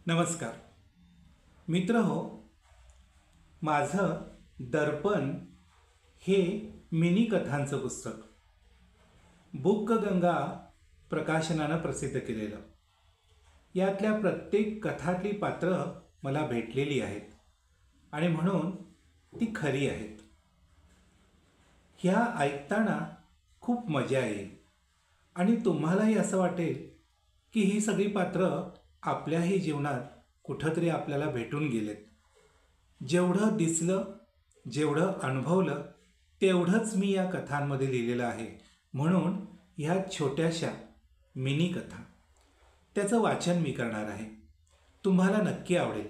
नमस्कार मित्र हो, माझं दर्पण हे मिनी कथांचं पुस्तक बुकगंगा प्रकाशनानं प्रसिद्ध केलेलं. यातल्या प्रत्येक कथातली पात्र मला भेटलेली आहेत आणि म्हणून ती खरी आहेत. ह्या ऐकताना खूप मजा येईल आणि तुम्हालाही असं वाटेल की ही सगळी पात्र आपल्याही जीवनात कुठंतरी आपल्याला भेटून गेलेत. जेवढं दिसलं, जेवढं अनुभवलं तेवढंच मी या कथांमध्ये लिहिलेलं आहे. म्हणून ह्या छोट्याशा मिनी कथा त्याचं वाचन मी करणार आहे. तुम्हाला नक्की आवडेल.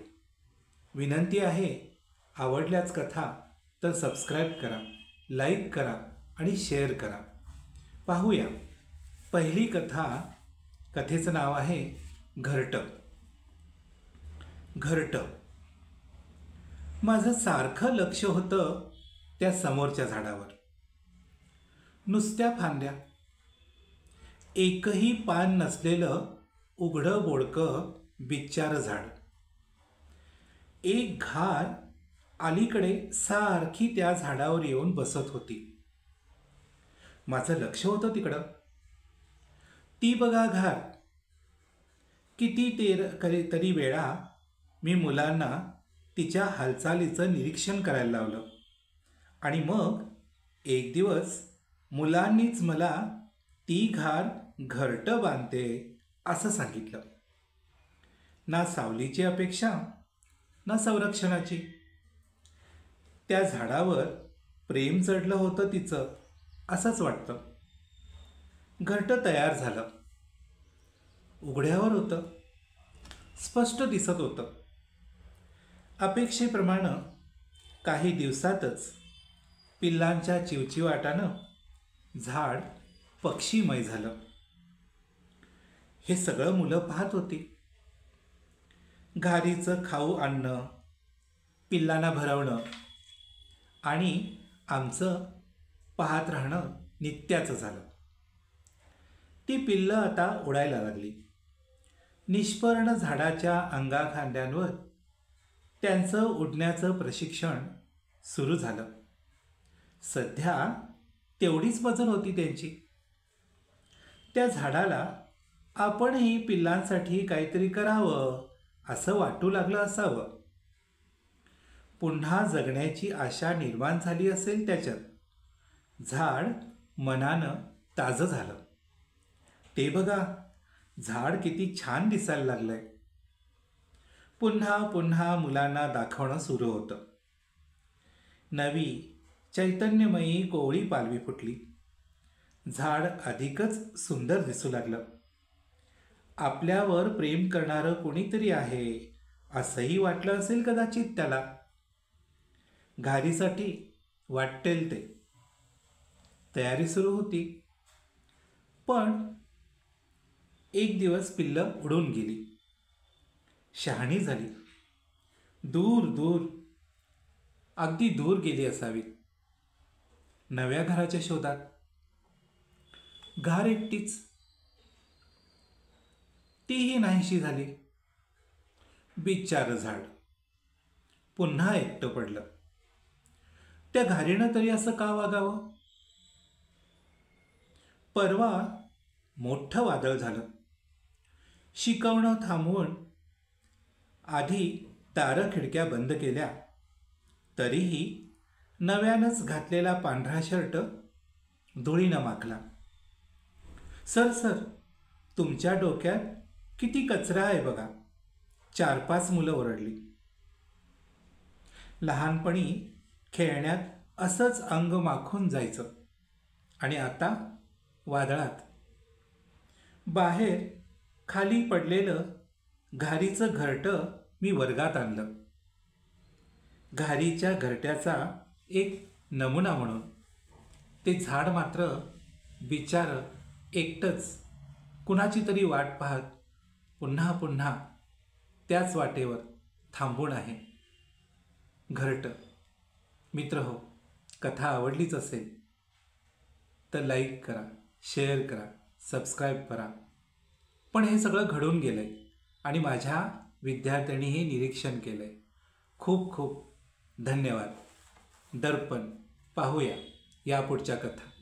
विनंती आहे, आवडल्याच कथा तर सबस्क्राईब करा, लाईक करा आणि शेअर करा. पाहूया पहिली कथा. कथेचं नाव आहे घरटं. घरटं. माझं सारखं लक्ष होतं त्या समोरच्या झाडावर. नुसत्या फांद्या, एकही पान नसलेलं उघडं बोडकं बिच्चारं झाड. एक घार अलीकडे सारखी त्या झाडावर येऊन बसत होती. माझं लक्ष होतं तिकडं. ती बघा घार. किती तरी वेळा मी मुलांना तिच्या हालचालीचं निरीक्षण करायला लावलं आणि मग एक दिवस मुलांनीच मला ती घार घरटं बांधते असं सांगितलं. ना सावलीची अपेक्षा, ना संरक्षणाची. त्या झाडावर प्रेम चढलं होतं तिचं असंच वाटतं. घरटं तयार झालं. उघड्यावर होतं, स्पष्ट दिसत होतं. अपेक्षेप्रमाणे काही दिवसातच पिल्लांच्या चिवचिवाटानं झाड पक्षीमय झालं. हे सगळं मुलं पाहत होती. घारीचं खाऊ आणणं, पिल्लांना भरवणं आणि आमचं पाहत राहणं नित्याचं झालं. ती पिल्लं आता उडायला लागली. निष्पर्ण झाडाच्या अंगाखांद्यांवर त्यांचं उडण्याचं प्रशिक्षण सुरू झालं. सध्या तेवढीच वजन होती त्यांची. त्या झाडाला आपणही पिल्लांसाठी काहीतरी करावं असं वाटू लागलं असावं. पुन्हा जगण्याची आशा निर्माण झाली असेल त्याच्यात. झाड मनानं ताजं झालं. ते बघा, झाड किती छान दिसायला लागलंय. पुन्हा पुन्हा मुलांना दाखवणं सुरू होतं. नवी चैतन्यमयी कोवळी पालवी फुटली. झाड अधिकच सुंदर दिसू लागलं. आपल्यावर प्रेम करणारं कोणीतरी आहे असंही वाटलं असेल कदाचित त्याला. घारीसाठी वाटेल ते. तयारी सुरू होती. पण एक दिवस पिल्लं उडून गेली. शहाणी झाली. दूर दूर, अगदी दूर गेली असावी. नव्या घराच्या शोधात. घार एकटीच. तीही नाहीशी झाली. बिचारं झाड पुन्हा एकटं पडलं. त्या घारीनं तरी असं का वागावं? परवा मोठं वादळ झालं. शिकवणं थांबवून आधी दारं खिडक्या बंद केल्या. तरीही नव्यानंच घातलेला पांढरा शर्ट धुळीनं माखला. सर सर, तुमच्या डोक्यात किती कचरा आहे बघा, 4-5 मुलं ओरडली. लहानपणी खेळण्यात असंच अंग माखून जायचं आणि आता वादळात. बाहेर खाली पडलेलं घारीचं घरटं मी वर्गात आणलं. घारीच्या घरट्याचा एक नमुना म्हणून. ते झाड मात्र बिचारं एकटंच कुणाची तरी वाट पाहत पुन्हा पुन्हा त्याच वाटेवर थांबून आहे. घरटं. मित्र हो, कथा आवडलीच असेल तर लाईक करा, शेअर करा, सबस्क्राईब करा. पण हे सगळं घडून गेलंय आणि माझ्या विद्यार्थ्यांनीही निरीक्षण केलंय. खूप खूप धन्यवाद. दर्पण पाहूया या पुढच्या कथा.